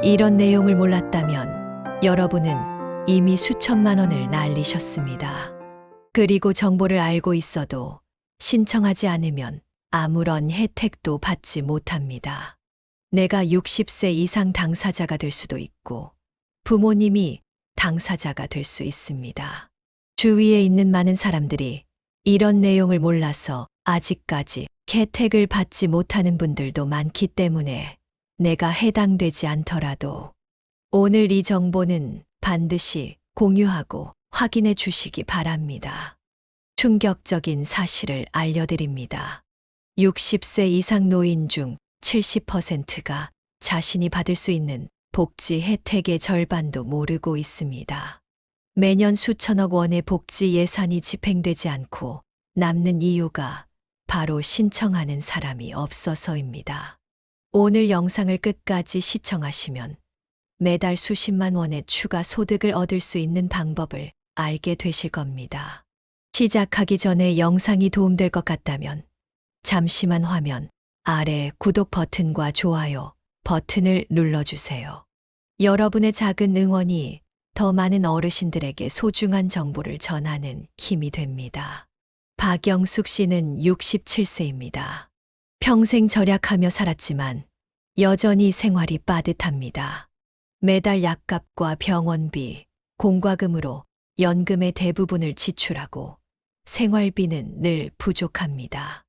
이런 내용을 몰랐다면 여러분은 이미 수천만 원을 날리셨습니다. 그리고 정보를 알고 있어도 신청하지 않으면 아무런 혜택도 받지 못합니다. 내가 60세 이상 당사자가 될 수도 있고 부모님이 당사자가 될 수 있습니다. 주위에 있는 많은 사람들이 이런 내용을 몰라서 아직까지 혜택을 받지 못하는 분들도 많기 때문에 내가 해당되지 않더라도 오늘 이 정보는 반드시 공유하고 확인해 주시기 바랍니다. 충격적인 사실을 알려드립니다. 60세 이상 노인 중 70%가 자신이 받을 수 있는 복지 혜택의 절반도 모르고 있습니다. 매년 수천억 원의 복지 예산이 집행되지 않고 남는 이유가 바로 신청하는 사람이 없어서입니다. 오늘 영상을 끝까지 시청하시면 매달 수십만 원의 추가 소득을 얻을 수 있는 방법을 알게 되실 겁니다. 시작하기 전에 영상이 도움될 것 같다면 잠시만 화면 아래 구독 버튼과 좋아요 버튼을 눌러주세요. 여러분의 작은 응원이 더 많은 어르신들에게 소중한 정보를 전하는 힘이 됩니다. 박영숙 씨는 67세입니다. 평생 절약하며 살았지만 여전히 생활이 빠듯합니다. 매달 약값과 병원비, 공과금으로 연금의 대부분을 지출하고 생활비는 늘 부족합니다.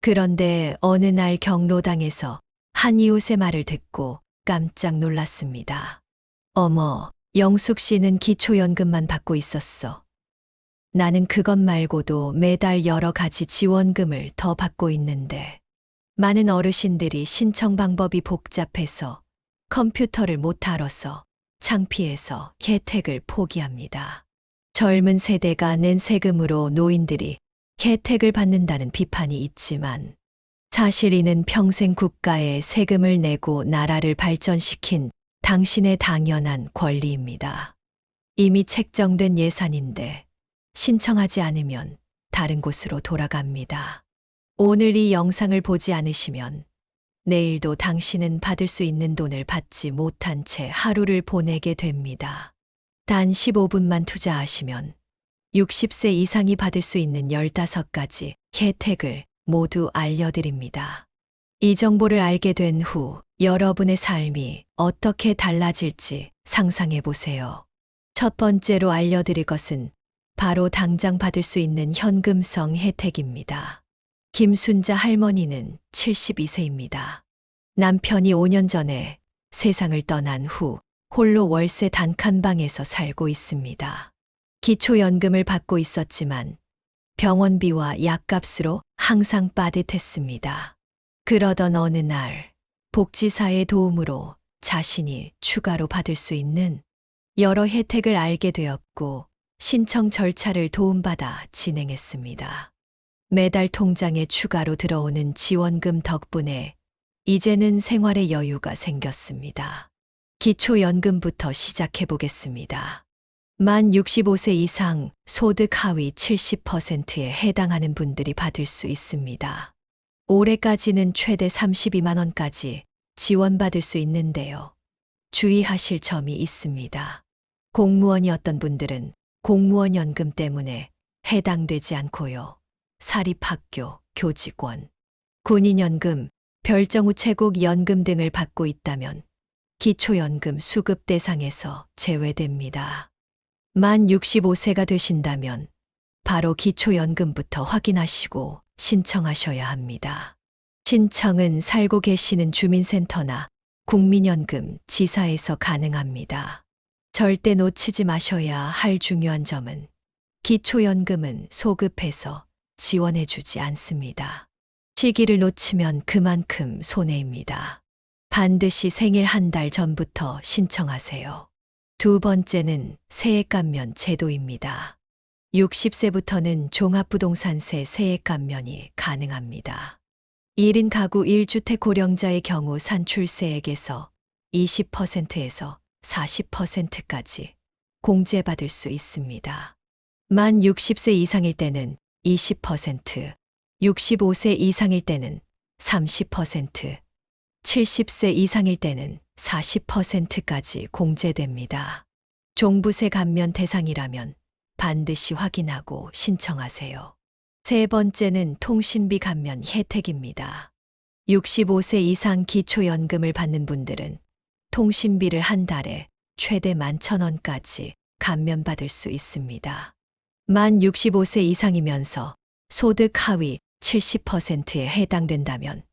그런데 어느 날 경로당에서 한 이웃의 말을 듣고 깜짝 놀랐습니다. 어머, 영숙 씨는 기초연금만 받고 있었어. 나는 그것 말고도 매달 여러 가지 지원금을 더 받고 있는데 많은 어르신들이 신청 방법이 복잡해서 컴퓨터를 못 다뤄서 창피해서 혜택을 포기합니다. 젊은 세대가 낸 세금으로 노인들이 혜택을 받는다는 비판이 있지만 사실 이는 평생 국가에 세금을 내고 나라를 발전시킨 당신의 당연한 권리입니다. 이미 책정된 예산인데 신청하지 않으면 다른 곳으로 돌아갑니다. 오늘 이 영상을 보지 않으시면 내일도 당신은 받을 수 있는 돈을 받지 못한 채 하루를 보내게 됩니다. 단 15분만 투자하시면 60세 이상이 받을 수 있는 15가지 혜택을 모두 알려드립니다. 이 정보를 알게 된 후 여러분의 삶이 어떻게 달라질지 상상해 보세요. 첫 번째로 알려드릴 것은 바로 당장 받을 수 있는 현금성 혜택입니다. 김순자 할머니는 72세입니다. 남편이 5년 전에 세상을 떠난 후 홀로 월세 단칸방에서 살고 있습니다. 기초연금을 받고 있었지만 병원비와 약값으로 항상 빠듯했습니다. 그러던 어느 날 복지사의 도움으로 자신이 추가로 받을 수 있는 여러 혜택을 알게 되었고 신청 절차를 도움받아 진행했습니다. 매달 통장에 추가로 들어오는 지원금 덕분에 이제는 생활의 여유가 생겼습니다. 기초연금부터 시작해 보겠습니다. 만 65세 이상 소득 하위 70%에 해당하는 분들이 받을 수 있습니다. 올해까지는 최대 32만 원까지 지원받을 수 있는데요. 주의하실 점이 있습니다. 공무원이었던 분들은 공무원 연금 때문에 해당되지 않고요. 사립학교, 교직원, 군인연금, 별정우체국 연금 등을 받고 있다면 기초연금 수급 대상에서 제외됩니다. 만 65세가 되신다면 바로 기초연금부터 확인하시고 신청하셔야 합니다. 신청은 살고 계시는 주민센터나 국민연금, 지사에서 가능합니다. 절대 놓치지 마셔야 할 중요한 점은 기초연금은 소급해서 지원해주지 않습니다. 시기를 놓치면 그만큼 손해입니다. 반드시 생일 한 달 전부터 신청하세요. 두 번째는 세액감면 제도입니다. 60세부터는 종합부동산세 세액감면이 가능합니다. 1인 가구 1주택 고령자의 경우 산출세액에서 20%에서 40%까지 공제받을 수 있습니다. 만 60세 이상일 때는 20%, 65세 이상일 때는 30%, 70세 이상일 때는 40%까지 공제됩니다. 종부세 감면 대상이라면 반드시 확인하고 신청하세요. 세 번째는 통신비 감면 혜택입니다. 65세 이상 기초연금을 받는 분들은 통신비를 한 달에 최대 11,000원까지 감면받을 수 있습니다. 만 65세 이상이면서 소득 하위 70%에 해당된다면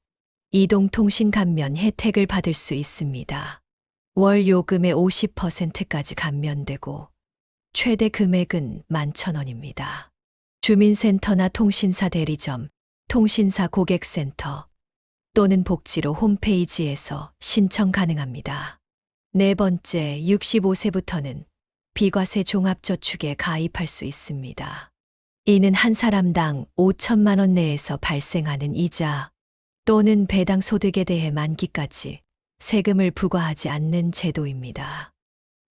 이동통신 감면 혜택을 받을 수 있습니다. 월 요금의 50%까지 감면되고 최대 금액은 11,000원입니다. 주민센터나 통신사 대리점, 통신사 고객센터 또는 복지로 홈페이지에서 신청 가능합니다. 네 번째, 65세부터는 비과세 종합저축에 가입할 수 있습니다. 이는 한 사람당 5천만 원 내에서 발생하는 이자 또는 배당 소득에 대해 만기까지 세금을 부과하지 않는 제도입니다.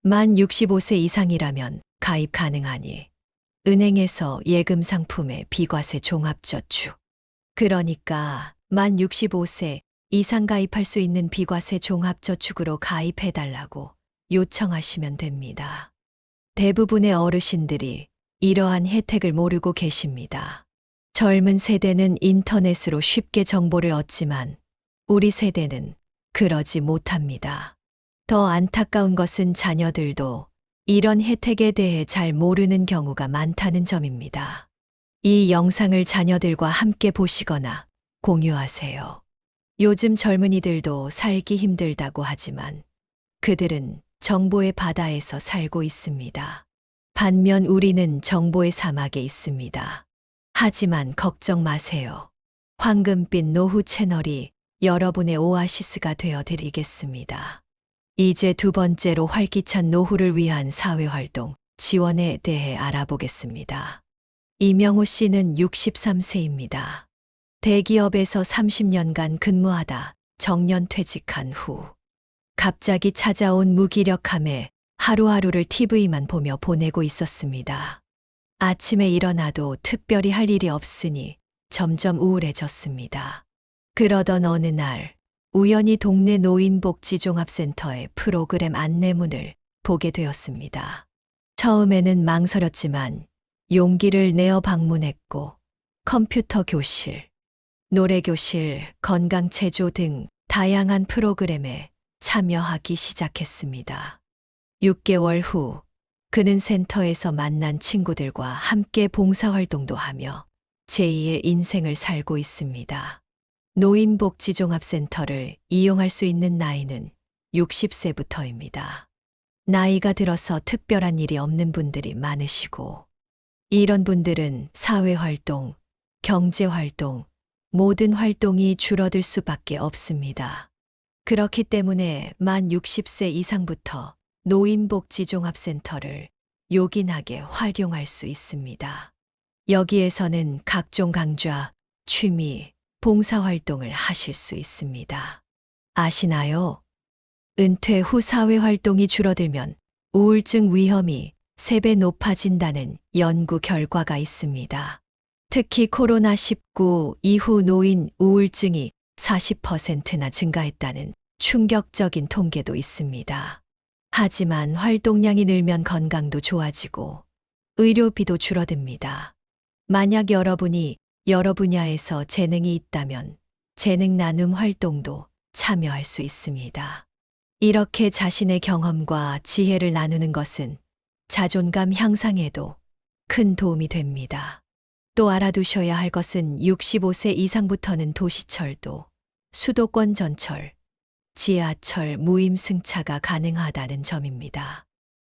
만 65세 이상이라면 가입 가능하니 은행에서 예금 상품의 비과세 종합저축, 그러니까 만 65세 이상 가입할 수 있는 비과세 종합저축으로 가입해달라고 요청하시면 됩니다. 대부분의 어르신들이 이러한 혜택을 모르고 계십니다. 젊은 세대는 인터넷으로 쉽게 정보를 얻지만 우리 세대는 그러지 못합니다. 더 안타까운 것은 자녀들도 이런 혜택에 대해 잘 모르는 경우가 많다는 점입니다. 이 영상을 자녀들과 함께 보시거나 공유하세요. 요즘 젊은이들도 살기 힘들다고 하지만 그들은 정보의 바다에서 살고 있습니다. 반면 우리는 정보의 사막에 있습니다. 하지만 걱정 마세요. 황금빛 노후 채널이 여러분의 오아시스가 되어 드리겠습니다. 이제 두 번째로 활기찬 노후를 위한 사회활동 지원에 대해 알아보겠습니다. 이명호 씨는 63세입니다. 대기업에서 30년간 근무하다 정년 퇴직한 후 갑자기 찾아온 무기력함에 하루하루를 TV만 보며 보내고 있었습니다. 아침에 일어나도 특별히 할 일이 없으니 점점 우울해졌습니다. 그러던 어느 날 우연히 동네 노인복지종합센터의 프로그램 안내문을 보게 되었습니다. 처음에는 망설였지만 용기를 내어 방문했고 컴퓨터 교실, 노래 교실, 건강체조 등 다양한 프로그램에 참여하기 시작했습니다. 6개월 후 그는 센터에서 만난 친구들과 함께 봉사활동도 하며 제2의 인생을 살고 있습니다. 노인복지종합센터를 이용할 수 있는 나이는 60세부터입니다. 나이가 들어서 특별한 일이 없는 분들이 많으시고 이런 분들은 사회활동, 경제활동, 모든 활동이 줄어들 수밖에 없습니다. 그렇기 때문에 만 60세 이상부터 노인복지종합센터를 요긴하게 활용할 수 있습니다. 여기에서는 각종 강좌, 취미, 봉사활동을 하실 수 있습니다. 아시나요? 은퇴 후 사회활동이 줄어들면 우울증 위험이 3배 높아진다는 연구 결과가 있습니다. 특히 코로나19 이후 노인 우울증이 40%나 증가했다는 충격적인 통계도 있습니다. 하지만 활동량이 늘면 건강도 좋아지고 의료비도 줄어듭니다. 만약 여러분이 여러 분야에서 재능이 있다면 재능 나눔 활동도 참여할 수 있습니다. 이렇게 자신의 경험과 지혜를 나누는 것은 자존감 향상에도 큰 도움이 됩니다. 또 알아두셔야 할 것은 65세 이상부터는 도시철도, 수도권 전철, 지하철 무임 승차가 가능하다는 점입니다.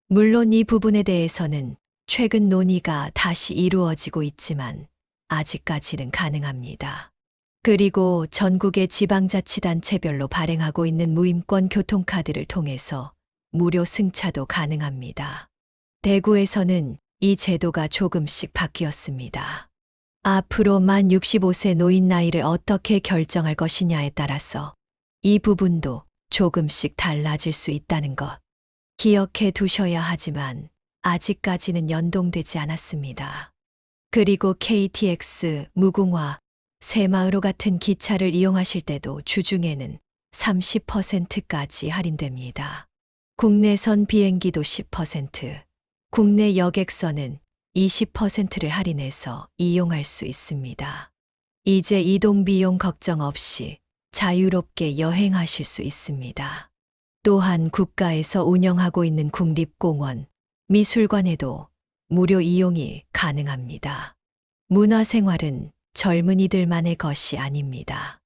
물론 이 부분에 대해서는 최근 논의가 다시 이루어지고 있지만 아직까지는 가능합니다. 그리고 전국의 지방자치단체별로 발행하고 있는 무임권 교통카드를 통해서 무료 승차도 가능합니다. 대구에서는 이 제도가 조금씩 바뀌었습니다. 앞으로 만 65세 노인 나이를 어떻게 결정할 것이냐에 따라서 이 부분도 조금씩 달라질 수 있다는 것 기억해 두셔야 하지만 아직까지는 연동되지 않았습니다. 그리고 KTX, 무궁화, 새마을호 같은 기차를 이용하실 때도 주중에는 30%까지 할인됩니다. 국내선 비행기도 10%, 국내 여객선은 20%를 할인해서 이용할 수 있습니다. 이제 이동 비용 걱정 없이 자유롭게 여행하실 수 있습니다. 또한 국가에서 운영하고 있는 국립공원, 미술관에도 무료 이용이 가능합니다. 문화생활은 젊은이들만의 것이 아닙니다.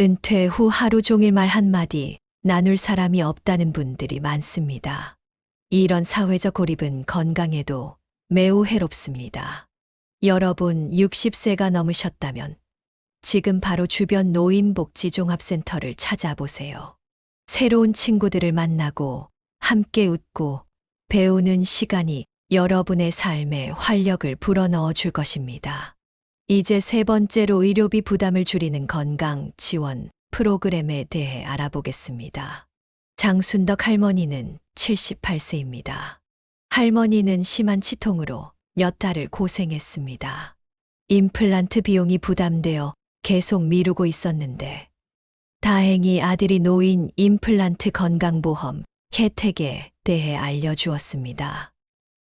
은퇴 후 하루 종일 말 한마디 나눌 사람이 없다는 분들이 많습니다. 이런 사회적 고립은 건강에도 매우 해롭습니다. 여러분 60세가 넘으셨다면 지금 바로 주변 노인복지종합센터를 찾아보세요. 새로운 친구들을 만나고 함께 웃고 배우는 시간이 여러분의 삶에 활력을 불어넣어 줄 것입니다. 이제 세 번째로 의료비 부담을 줄이는 건강 지원 프로그램에 대해 알아보겠습니다. 장순덕 할머니는 78세입니다. 할머니는 심한 치통으로 몇 달을 고생했습니다. 임플란트 비용이 부담되어 계속 미루고 있었는데 다행히 아들이 노인 임플란트 건강보험 혜택에 대해 알려주었습니다.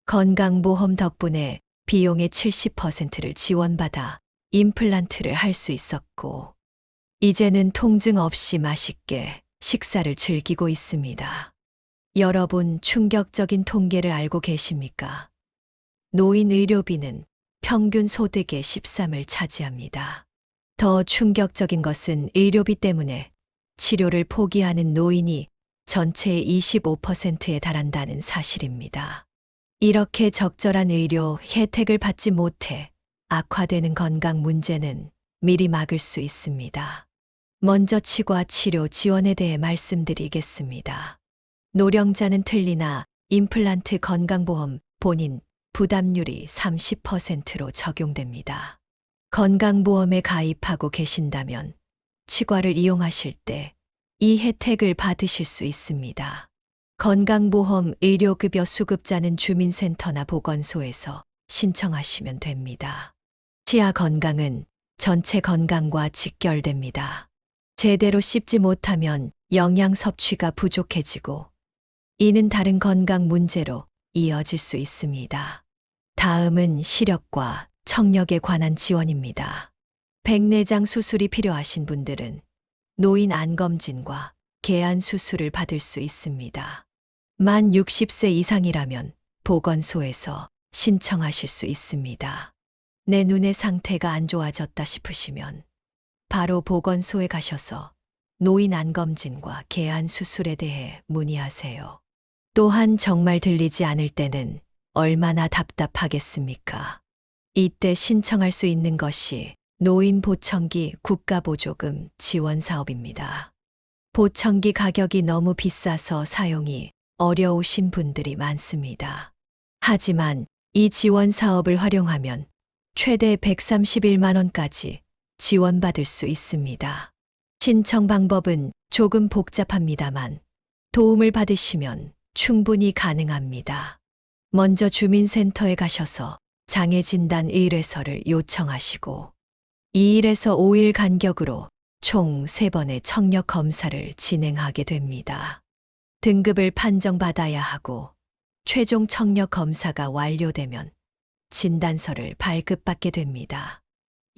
건강보험 덕분에 비용의 70%를 지원받아 임플란트를 할 수 있었고 이제는 통증 없이 맛있게 식사를 즐기고 있습니다. 여러분 충격적인 통계를 알고 계십니까? 노인 의료비는 평균 소득의 13을 차지합니다. 더 충격적인 것은 의료비 때문에 치료를 포기하는 노인이 전체의 25%에 달한다는 사실입니다. 이렇게 적절한 의료 혜택을 받지 못해 악화되는 건강 문제는 미리 막을 수 있습니다. 먼저 치과 치료 지원에 대해 말씀드리겠습니다. 노령자는 틀리나 임플란트 건강보험 본인 부담률이 30%로 적용됩니다. 건강보험에 가입하고 계신다면 치과를 이용하실 때 이 혜택을 받으실 수 있습니다. 건강보험 의료급여 수급자는 주민센터나 보건소에서 신청하시면 됩니다. 치아 건강은 전체 건강과 직결됩니다. 제대로 씹지 못하면 영양 섭취가 부족해지고 이는 다른 건강 문제로 이어질 수 있습니다. 다음은 시력과 청력에 관한 지원입니다. 백내장 수술이 필요하신 분들은 노인 안검진과 개안 수술을 받을 수 있습니다. 만 60세 이상이라면 보건소에서 신청하실 수 있습니다. 내 눈의 상태가 안 좋아졌다 싶으시면 바로 보건소에 가셔서 노인 안검진과 개안 수술에 대해 문의하세요. 또한 정말 들리지 않을 때는 얼마나 답답하겠습니까? 이때 신청할 수 있는 것이 노인 보청기 국가보조금 지원 사업입니다. 보청기 가격이 너무 비싸서 사용이 어려우신 분들이 많습니다. 하지만 이 지원 사업을 활용하면 최대 131만 원까지 지원받을 수 있습니다. 신청 방법은 조금 복잡합니다만 도움을 받으시면 충분히 가능합니다. 먼저 주민센터에 가셔서 장애진단 의뢰서를 요청하시고 2일에서 5일 간격으로 총 3번의 청력 검사를 진행하게 됩니다. 등급을 판정받아야 하고 최종 청력 검사가 완료되면 진단서를 발급받게 됩니다.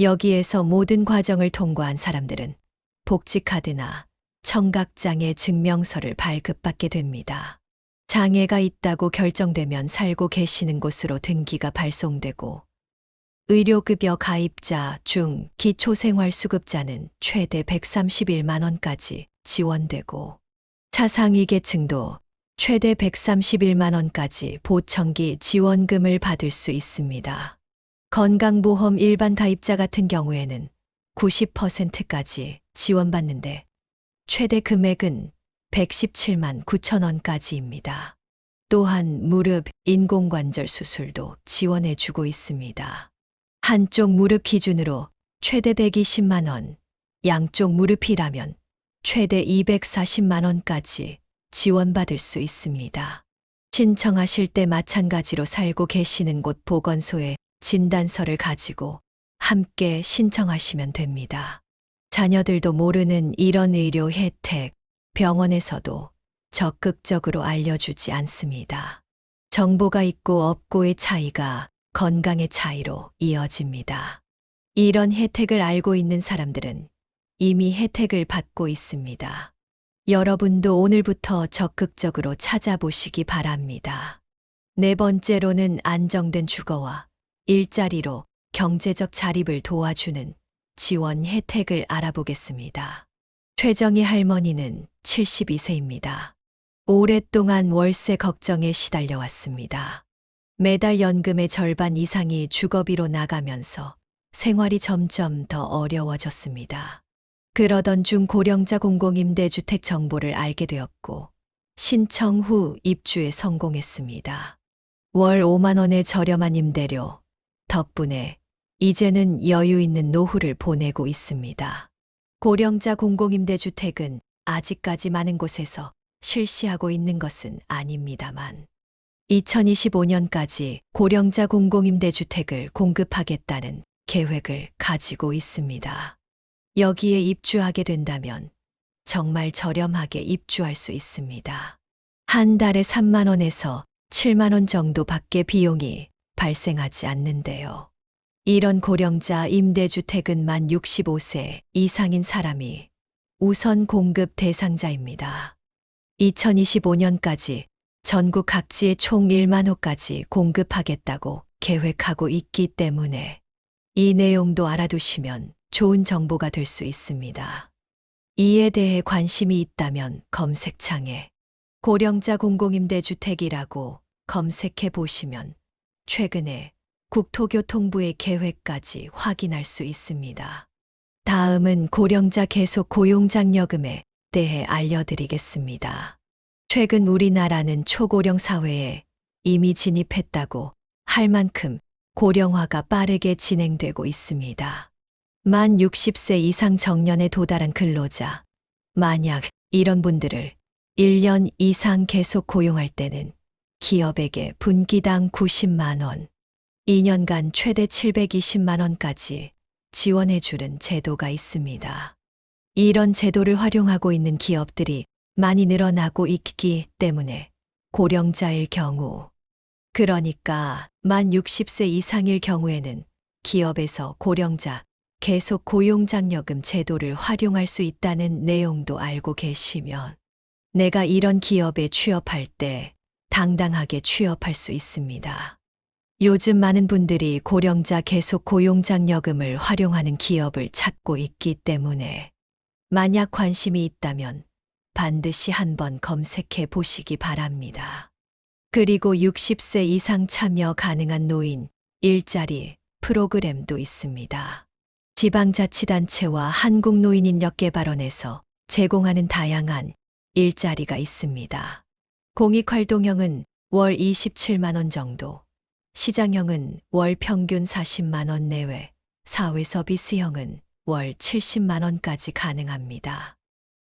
여기에서 모든 과정을 통과한 사람들은 복지카드나 청각장애 증명서를 발급받게 됩니다. 장애가 있다고 결정되면 살고 계시는 곳으로 등기가 발송되고 의료급여 가입자 중 기초생활수급자는 최대 131만 원까지 지원되고 차상위계층도 최대 131만 원까지 보청기 지원금을 받을 수 있습니다. 건강보험 일반 가입자 같은 경우에는 90%까지 지원받는데 최대 금액은 117만 9천 원까지입니다. 또한 무릎 인공관절 수술도 지원해주고 있습니다. 한쪽 무릎 기준으로 최대 120만 원, 양쪽 무릎이라면 최대 240만 원까지 지원받을 수 있습니다. 신청하실 때 마찬가지로 살고 계시는 곳 보건소에 진단서를 가지고 함께 신청하시면 됩니다. 자녀들도 모르는 이런 의료 혜택 병원에서도 적극적으로 알려주지 않습니다. 정보가 있고 없고의 차이가 건강의 차이로 이어집니다. 이런 혜택을 알고 있는 사람들은 이미 혜택을 받고 있습니다. 여러분도 오늘부터 적극적으로 찾아보시기 바랍니다. 네 번째로는 안정된 주거와 일자리로 경제적 자립을 도와주는 지원 혜택을 알아보겠습니다. 최정희 할머니는 72세입니다. 오랫동안 월세 걱정에 시달려 왔습니다. 매달 연금의 절반 이상이 주거비로 나가면서 생활이 점점 더 어려워졌습니다. 그러던 중 고령자 공공임대주택 정보를 알게 되었고 신청 후 입주에 성공했습니다. 월 5만 원의 저렴한 임대료 덕분에 이제는 여유 있는 노후를 보내고 있습니다. 고령자 공공임대주택은 아직까지 많은 곳에서 실시하고 있는 것은 아닙니다만 2025년까지 고령자 공공임대주택을 공급하겠다는 계획을 가지고 있습니다. 여기에 입주하게 된다면 정말 저렴하게 입주할 수 있습니다. 한 달에 3만 원에서 7만 원 정도밖에 비용이 발생하지 않는데요. 이런 고령자 임대주택은 만 65세 이상인 사람이 우선 공급 대상자입니다. 2025년까지 전국 각지에 총 1만 호까지 공급하겠다고 계획하고 있기 때문에 이 내용도 알아두시면 좋은 정보가 될 수 있습니다. 이에 대해 관심이 있다면 검색창에 고령자 공공임대주택이라고 검색해 보시면 최근에 국토교통부의 계획까지 확인할 수 있습니다. 다음은 고령자 계속 고용장려금에 대해 알려드리겠습니다. 최근 우리나라는 초고령 사회에 이미 진입했다고 할 만큼 고령화가 빠르게 진행되고 있습니다. 만 60세 이상 정년에 도달한 근로자, 만약 이런 분들을 1년 이상 계속 고용할 때는 기업에게 분기당 90만 원, 2년간 최대 720만 원까지 지원해주는 제도가 있습니다. 이런 제도를 활용하고 있는 기업들이 많이 늘어나고 있기 때문에 고령자일 경우, 그러니까 만 60세 이상일 경우에는 기업에서 고령자 계속 고용장려금 제도를 활용할 수 있다는 내용도 알고 계시면 내가 이런 기업에 취업할 때 당당하게 취업할 수 있습니다. 요즘 많은 분들이 고령자 계속 고용장려금을 활용하는 기업을 찾고 있기 때문에 만약 관심이 있다면 반드시 한번 검색해 보시기 바랍니다. 그리고 60세 이상 참여 가능한 노인 일자리 프로그램도 있습니다. 지방자치단체와 한국노인인력개발원에서 제공하는 다양한 일자리가 있습니다. 공익활동형은 월 27만 원 정도, 시장형은 월 평균 40만 원 내외, 사회서비스형은 월 70만 원까지 가능합니다.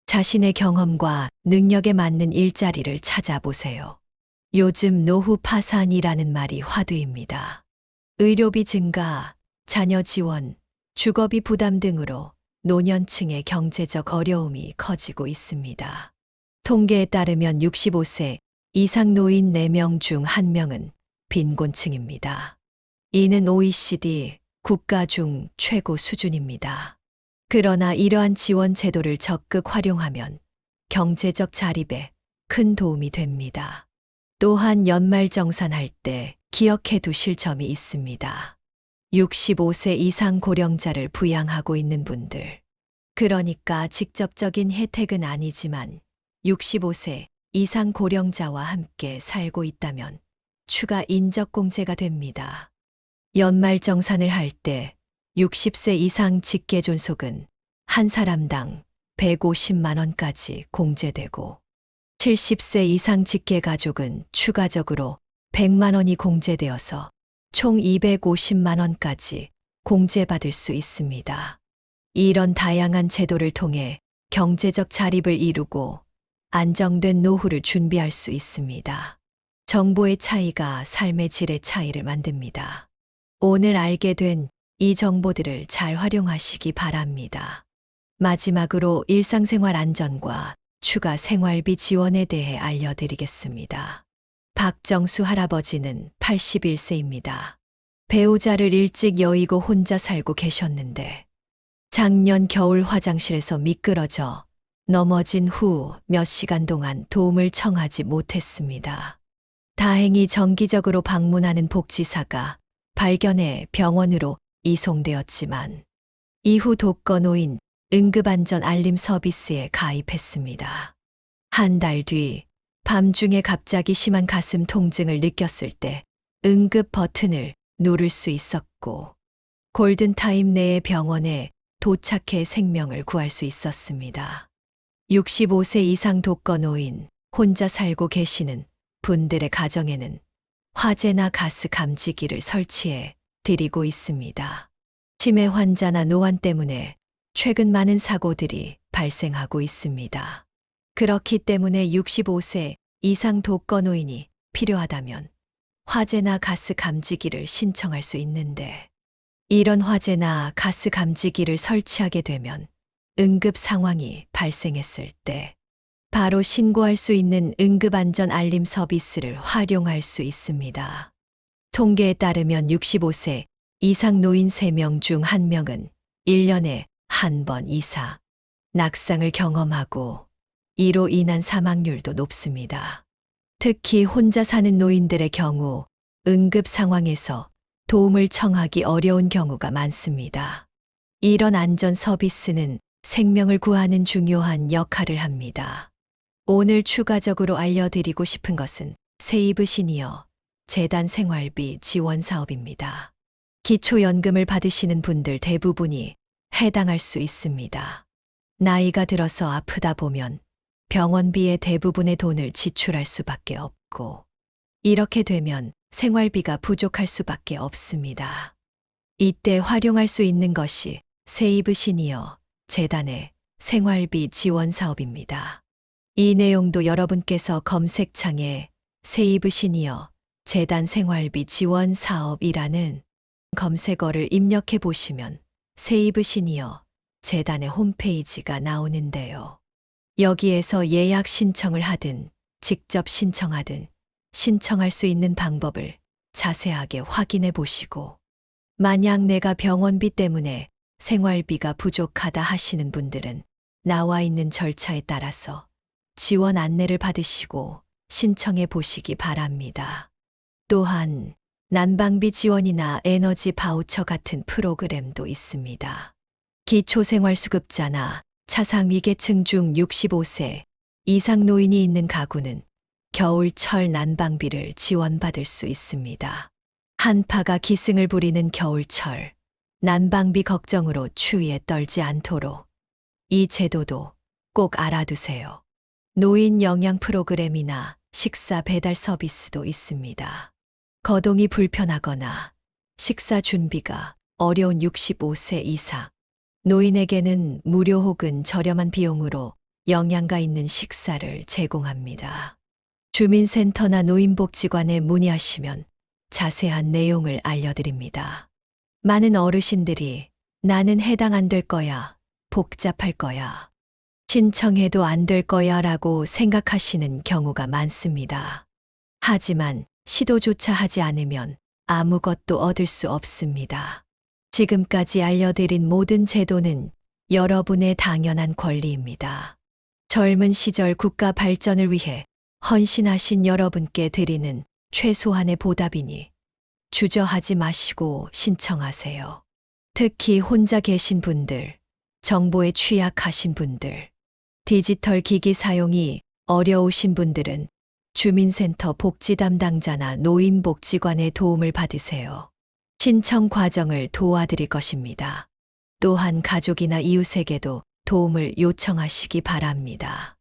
자신의 경험과 능력에 맞는 일자리를 찾아보세요. 요즘 노후 파산이라는 말이 화두입니다. 의료비 증가, 자녀 지원, 주거비 부담 등으로 노년층의 경제적 어려움이 커지고 있습니다. 통계에 따르면 65세 이상 노인 4명 중 1명은 빈곤층입니다. 이는 OECD 국가 중 최고 수준입니다. 그러나 이러한 지원 제도를 적극 활용하면 경제적 자립에 큰 도움이 됩니다. 또한 연말정산할 때 기억해 두실 점이 있습니다. 65세 이상 고령자를 부양하고 있는 분들. 그러니까 직접적인 혜택은 아니지만 65세 이상 고령자와 함께 살고 있다면 추가 인적공제가 됩니다. 연말정산을 할 때 60세 이상 직계존속은 한 사람당 150만 원까지 공제되고 70세 이상 직계가족은 추가적으로 100만 원이 공제되어서 총 250만 원까지 공제받을 수 있습니다. 이런 다양한 제도를 통해 경제적 자립을 이루고 안정된 노후를 준비할 수 있습니다. 정보의 차이가 삶의 질의 차이를 만듭니다. 오늘 알게 된 이 정보들을 잘 활용하시기 바랍니다. 마지막으로 일상생활 안전과 추가 생활비 지원에 대해 알려드리겠습니다. 박정수 할아버지는 81세입니다. 배우자를 일찍 여의고 혼자 살고 계셨는데 작년 겨울 화장실에서 미끄러져 넘어진 후 몇 시간 동안 도움을 청하지 못했습니다. 다행히 정기적으로 방문하는 복지사가 발견해 병원으로 이송되었지만 이후 독거노인 응급안전 알림 서비스에 가입했습니다. 한 달 뒤 밤중에 갑자기 심한 가슴 통증을 느꼈을 때 응급 버튼을 누를 수 있었고 골든타임 내에 병원에 도착해 생명을 구할 수 있었습니다. 65세 이상 독거노인, 혼자 살고 계시는 분들의 가정에는 화재나 가스 감지기를 설치해 드리고 있습니다. 치매 환자나 노안 때문에 최근 많은 사고들이 발생하고 있습니다. 그렇기 때문에 65세 이상 독거노인이 필요하다면 화재나 가스 감지기를 신청할 수 있는데 이런 화재나 가스 감지기를 설치하게 되면 응급 상황이 발생했을 때 바로 신고할 수 있는 응급안전 알림 서비스를 활용할 수 있습니다. 통계에 따르면 65세 이상 노인 3명 중 1명은 1년에 한 번 이상 낙상을 경험하고 이로 인한 사망률도 높습니다. 특히 혼자 사는 노인들의 경우 응급 상황에서 도움을 청하기 어려운 경우가 많습니다. 이런 안전 서비스는 생명을 구하는 중요한 역할을 합니다. 오늘 추가적으로 알려드리고 싶은 것은 세이브 시니어 재단 생활비 지원 사업입니다. 기초연금을 받으시는 분들 대부분이 해당할 수 있습니다. 나이가 들어서 아프다 보면 병원비의 대부분의 돈을 지출할 수밖에 없고 이렇게 되면 생활비가 부족할 수밖에 없습니다. 이때 활용할 수 있는 것이 세이브 시니어 재단의 생활비 지원 사업입니다. 이 내용도 여러분께서 검색창에 세이브 시니어 재단 생활비 지원 사업이라는 검색어를 입력해 보시면 세이브 시니어 재단의 홈페이지가 나오는데요. 여기에서 예약 신청을 하든 직접 신청하든 신청할 수 있는 방법을 자세하게 확인해 보시고 만약 내가 병원비 때문에 생활비가 부족하다 하시는 분들은 나와 있는 절차에 따라서 지원 안내를 받으시고 신청해 보시기 바랍니다. 또한 난방비 지원이나 에너지 바우처 같은 프로그램도 있습니다. 기초생활수급자나 차상위계층 중 65세 이상 노인이 있는 가구는 겨울철 난방비를 지원받을 수 있습니다. 한파가 기승을 부리는 겨울철, 난방비 걱정으로 추위에 떨지 않도록 이 제도도 꼭 알아두세요. 노인 영양 프로그램이나 식사 배달 서비스도 있습니다. 거동이 불편하거나 식사 준비가 어려운 65세 이상 노인에게는 무료 혹은 저렴한 비용으로 영양가 있는 식사를 제공합니다. 주민센터나 노인복지관에 문의하시면 자세한 내용을 알려드립니다. 많은 어르신들이 나는 해당 안 될 거야, 복잡할 거야, 신청해도 안 될 거야 라고 생각하시는 경우가 많습니다. 하지만 시도조차 하지 않으면 아무것도 얻을 수 없습니다. 지금까지 알려드린 모든 제도는 여러분의 당연한 권리입니다. 젊은 시절 국가 발전을 위해 헌신하신 여러분께 드리는 최소한의 보답이니 주저하지 마시고 신청하세요. 특히 혼자 계신 분들, 정보에 취약하신 분들, 디지털 기기 사용이 어려우신 분들은 주민센터 복지 담당자나 노인복지관의 도움을 받으세요. 신청 과정을 도와드릴 것입니다. 또한 가족이나 이웃에게도 도움을 요청하시기 바랍니다.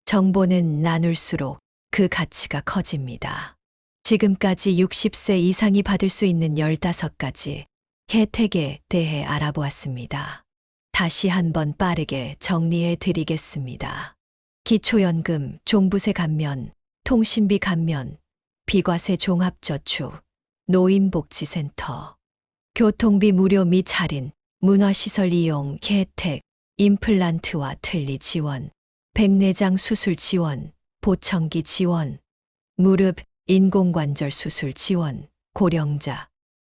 정보는 나눌수록 그 가치가 커집니다. 지금까지 60세 이상이 받을 수 있는 15가지 혜택에 대해 알아보았습니다. 다시 한번 빠르게 정리해 드리겠습니다. 기초연금, 종부세 감면, 통신비 감면, 비과세 종합저축, 노인복지센터, 교통비 무료 및 할인, 문화시설 이용 혜택, 임플란트와 틀니 지원, 백내장 수술 지원, 보청기 지원, 무릎, 인공관절 수술 지원, 고령자,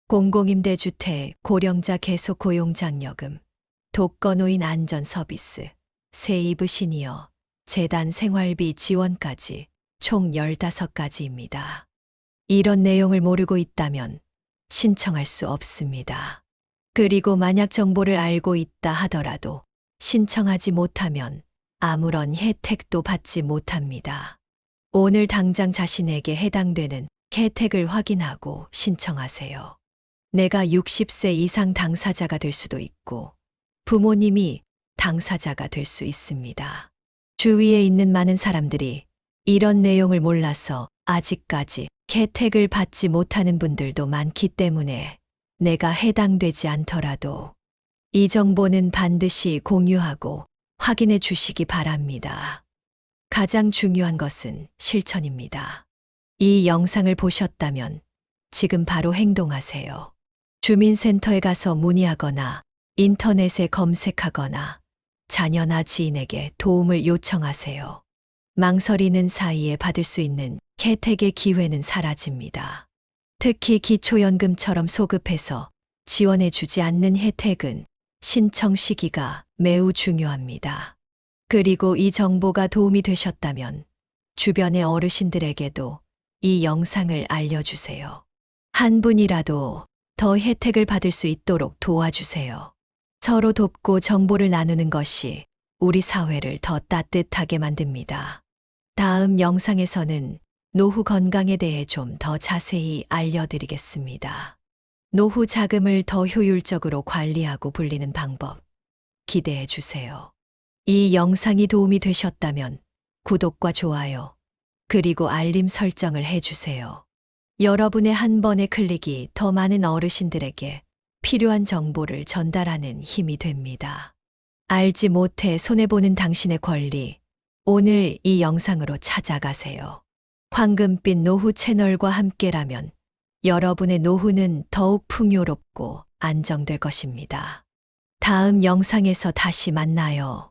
공공임대주택, 고령자 계속 고용장려금, 독거노인 안전서비스, 세이브 시니어, 재단 생활비 지원까지 총 15가지입니다. 이런 내용을 모르고 있다면 신청할 수 없습니다. 그리고 만약 정보를 알고 있다 하더라도 신청하지 못하면 아무런 혜택도 받지 못합니다. 오늘 당장 자신에게 해당되는 혜택을 확인하고 신청하세요. 내가 60세 이상 당사자가 될 수도 있고 부모님이 당사자가 될 수 있습니다. 주위에 있는 많은 사람들이 이런 내용을 몰라서 아직까지 혜택을 받지 못하는 분들도 많기 때문에 내가 해당되지 않더라도 이 정보는 반드시 공유하고 확인해 주시기 바랍니다. 가장 중요한 것은 실천입니다. 이 영상을 보셨다면 지금 바로 행동하세요. 주민센터에 가서 문의하거나 인터넷에 검색하거나 자녀나 지인에게 도움을 요청하세요. 망설이는 사이에 받을 수 있는 혜택의 기회는 사라집니다. 특히 기초연금처럼 소급해서 지원해주지 않는 혜택은 신청 시기가 매우 중요합니다. 그리고 이 정보가 도움이 되셨다면 주변의 어르신들에게도 이 영상을 알려주세요. 한 분이라도 더 혜택을 받을 수 있도록 도와주세요. 서로 돕고 정보를 나누는 것이 우리 사회를 더 따뜻하게 만듭니다. 다음 영상에서는 노후 건강에 대해 좀 더 자세히 알려드리겠습니다. 노후 자금을 더 효율적으로 관리하고 불리는 방법 기대해 주세요. 이 영상이 도움이 되셨다면 구독과 좋아요, 그리고 알림 설정을 해주세요. 여러분의 한 번의 클릭이 더 많은 어르신들에게 필요한 정보를 전달하는 힘이 됩니다. 알지 못해 손해보는 당신의 권리, 오늘 이 영상으로 찾아가세요. 황금빛 노후 채널과 함께라면 여러분의 노후는 더욱 풍요롭고 안정될 것입니다. 다음 영상에서 다시 만나요.